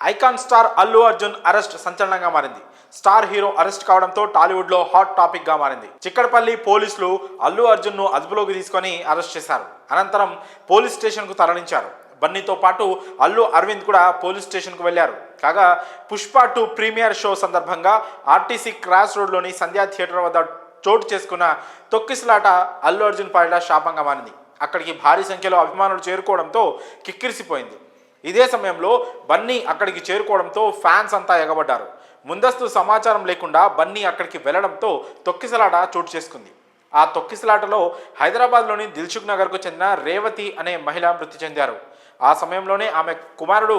Icon star Allu Arjun arrest సంచలనంగా మారింది. Star hero arrest కావడంతో టాలీవుడ్ లో హాట్ టాపిక్ గా మారింది. చిక్కడపల్లి పోలీసులు అల్లు అర్జున్ ను అదుపులోకి తీసుకొని అరెస్ట్ చేశారు. అనంతరం పోలీస్ స్టేషన్ కు తరలించారు. బన్నీతో పాటు అల్లు అరవింద్ కూడా పోలీస్ స్టేషన్ కు వెళ్లారు. కాగా పుష్ప 2 ప్రీమియర్ షో సందర్భంగా ఆర్టీసీ క్రాస్ రోడ్ లోని సంధ్యా థియేటర్ వద్ద చోటు చేసుకున్న తొక్కిసలాట అల్లు అర్జున్ పాలిట శాపంగా మారింది. అక్కడికి భారీ సంఖ్యలో అభిమానులు చేరుకోవడంతో కిక్కిరిసిపోయింది. ఇదే సమయంలో బన్నీ అక్కడికి చేరుకోవడంతో ఫ్యాన్స్ అంతా ఎగబడ్డారు. ముందస్తు సమాచారం లేకుండా బన్నీ అక్కడికి వెళ్లడంతో తొక్కిసలాట చోటు చేసుకుంది. ఆ తొక్కిసలాటలో హైదరాబాద్లోని దిల్సుఖ్ నగర్కు చెందిన రేవతి అనే మహిళ మృతి చెందారు. ఆ సమయంలోనే ఆమె కుమారుడు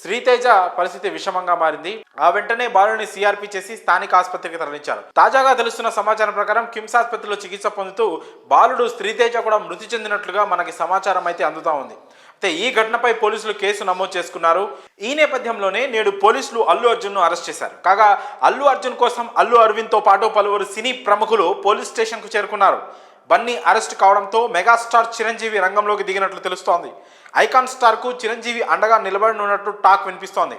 శ్రీతేజ పరిస్థితి విషమంగా మారింది. ఆ వెంటనే బాలుని సిఆర్పి చేసి స్థానిక ఆసుపత్రికి తరలించారు. తాజాగా తెలుస్తున్న సమాచారం ప్రకారం కిమ్స్ ఆసుపత్రిలో చికిత్స పొందుతూ బాలుడు శ్రీతేజ కూడా మృతి చెందినట్లుగా మనకి సమాచారం అయితే అందుతా ఉంది. అయితే ఈ ఘటనపై పోలీసులు కేసు నమోదు చేసుకున్నారు. ఈ నేపథ్యంలోనే నేడు పోలీసులు అల్లు అర్జున్ ను అరెస్ట్ చేశారు. కాగా అల్లు అర్జున్ కోసం అల్లు అరవింద్ తో పాటు పలువురు సినీ ప్రముఖులు పోలీస్ స్టేషన్ కు చేరుకున్నారు. బన్నీ అరెస్ట్ కావడంతో మెగాస్టార్ చిరంజీవి రంగంలోకి దిగినట్లు తెలుస్తోంది. ఐకాన్ స్టార్ కు చిరంజీవి అండగా నిలబడినట్టు టాక్ వినిపిస్తోంది.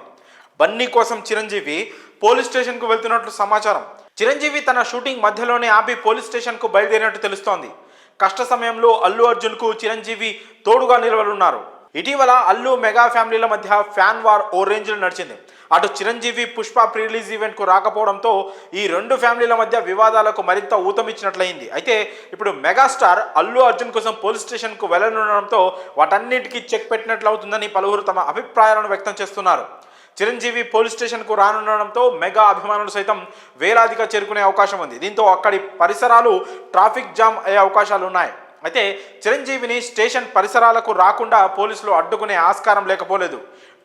బన్నీ కోసం చిరంజీవి పోలీస్ స్టేషన్ కు వెళ్తున్నట్లు సమాచారం. చిరంజీవి తన షూటింగ్ మధ్యలోనే ఆపి పోలీస్ స్టేషన్ కు బయలుదేరినట్టు తెలుస్తోంది. కష్ట సమయంలో అల్లు అర్జున్ కు చిరంజీవి తోడుగా నిలబడున్నారు. ఇటీవల అల్లు మెగా ఫ్యామిలీల మధ్య ఫ్యాన్ వార్ ఓ రేంజ్ లో నడిచింది. అటు Chiranjeevi Pushpa pre release event కు రాకపోవడంతో ఈ రెండు ఫ్యామిలీల మధ్య వివాదాలకు మరింత ఊతమిచ్చినట్లయింది. అయితే ఇప్పుడు మెగాస్టార్ అల్లు అర్జున్ కోసం పోలీస్ స్టేషన్ కు వెళ్లనుండడంతో వాటన్నిటికీ చెక్ పెట్టినట్లు అవుతుందని పలువురు తమ అభిప్రాయాలను వ్యక్తం చేస్తున్నారు. చిరంజీవి పోలీస్ స్టేషన్ కు రానుండడంతో మెగా అభిమానులు సైతం వేలాదిగా చేరుకునే అవకాశం ఉంది. దీంతో అక్కడి పరిసరాలు ట్రాఫిక్ జామ్ అయ్యే అవకాశాలు ఉన్నాయి. అయితే చిరంజీవిని స్టేషన్ పరిసరాలకు రాకుండా పోలీసులు అడ్డుకునే ఆస్కారం లేకపోలేదు.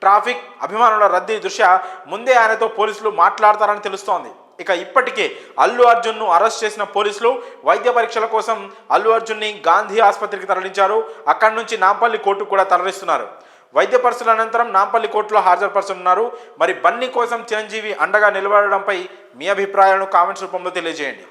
ట్రాఫిక్ అభిమానుల రద్దీ దృష్ట్యా ముందే ఆయనతో పోలీసులు మాట్లాడతారని తెలుస్తోంది. ఇక ఇప్పటికే అల్లు అర్జున్ ను అరెస్ట్ చేసిన పోలీసులు వైద్య పరీక్షల కోసం అల్లు అర్జున్ ని గాంధీ ఆసుపత్రికి తరలించారు. అక్కడి నుంచి నాంపల్లి కోర్టుకు కూడా తరలిస్తున్నారు. వైద్య పరీక్షల అనంతరం నాంపల్లి కోర్టులో హాజరుపరచనున్నారు. మరి బన్నీ కోసం చిరంజీవి అండగా నిలబడడంపై మీ అభిప్రాయాలను కామెంట్స్ రూపంలో తెలియజేయండి.